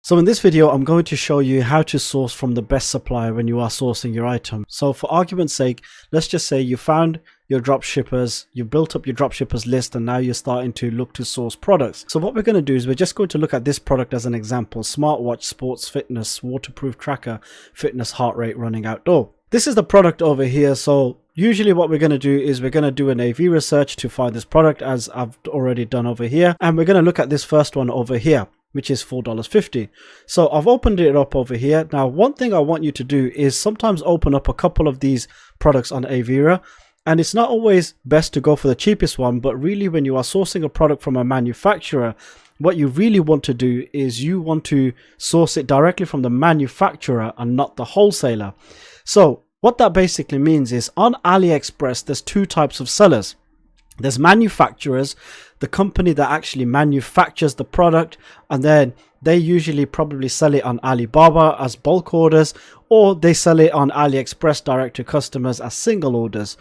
So in this video, I'm going to show you how to source from the best supplier when you are sourcing your item. So for argument's sake, let's just say you found your drop shippers, you've built up your drop shippers list, and now you're starting to look to source products. So what we're going to do is we're just going to look at this product as an example: smartwatch, sports fitness, waterproof tracker, fitness heart rate running outdoor. This is the product over here. So usually what we're going to do is we're going to do an AV research to find this product, as I've already done over here. And we're going to look at this first one over here, which is $4.50. So I've opened it up over here. Now, one thing I want you to do is sometimes open up a couple of these products on Avira. And it's not always best to go for the cheapest one, but really when you are sourcing a product from a manufacturer, what you really want to do is you want to source it directly from the manufacturer and not the wholesaler. So what that basically means is on AliExpress, there's two types of sellers. There's manufacturers, the company that actually manufactures the product, and then they usually probably sell it on Alibaba as bulk orders, or they sell it on AliExpress direct to customers as single orders.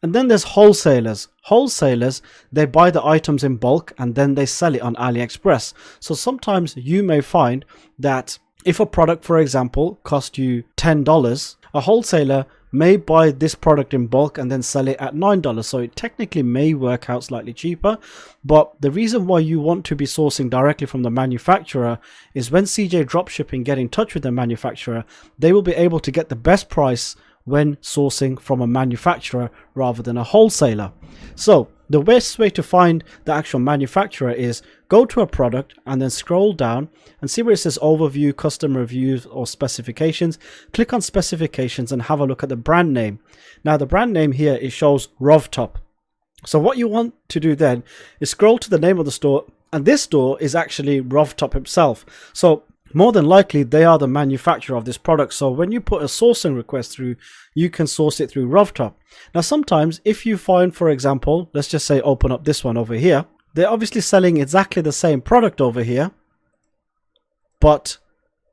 And then there's wholesalers. Wholesalers, they buy the items in bulk and then they sell it on AliExpress. So sometimes you may find that if a product, for example, cost you $10, a wholesaler may buy this product in bulk and then sell it at $9. So it technically may work out slightly cheaper. But the reason why you want to be sourcing directly from the manufacturer is when CJ Dropshipping get in touch with the manufacturer, they will be able to get the best price when sourcing from a manufacturer rather than a wholesaler. So the best way to find the actual manufacturer is go to a product and then scroll down and see where it says overview, customer reviews or specifications. Click on specifications and have a look at the brand name. Now the brand name here, it shows Rovtop. So what you want to do then is scroll to the name of the store, and this store is actually Rovtop himself. So more than likely they are the manufacturer of this product. So when you put a sourcing request through, you can source it through Rovtop. Now sometimes if you find, for example, let's just say open up this one over here, they're obviously selling exactly the same product over here, but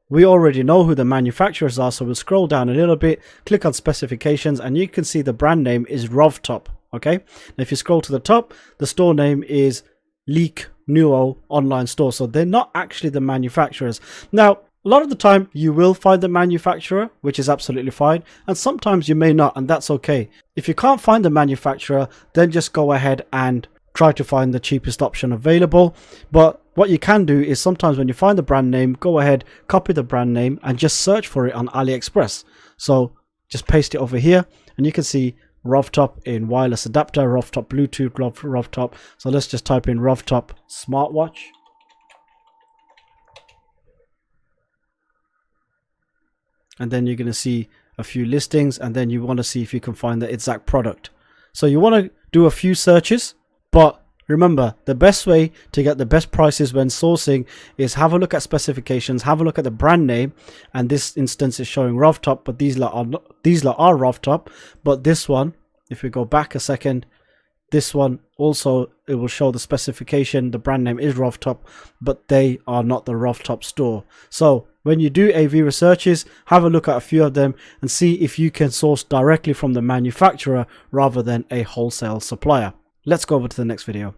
we already know who the manufacturers are. So we'll scroll down a little bit, click on specifications, and you can see the brand name is Rovtop. Okay, now if you scroll to the top, the store name is Leak Nuo online store. So they're not actually the manufacturers. Now a lot of the time you will find the manufacturer, which is absolutely fine, and sometimes you may not, and that's okay. If you can't find the manufacturer, then just go ahead and try to find the cheapest option available. But what you can do is sometimes when you find the brand name, go ahead, copy the brand name and just search for it on AliExpress. So just paste it over here and you can see Rovtop in wireless adapter, Rovtop Bluetooth, Rovtop. So let's just type in Rovtop smartwatch. And then you're going to see a few listings, and then you want to see if you can find the exact product. So you want to do a few searches, but remember, the best way to get the best prices when sourcing is have a look at specifications, have a look at the brand name, and this instance is showing Rovtop, but these lot are Rovtop. But this one, if we go back a second, this one also, it will show the specification, the brand name is Rovtop, but they are not the Rovtop store. So when you do AV researches, have a look at a few of them and see if you can source directly from the manufacturer rather than a wholesale supplier. Let's go over to the next video.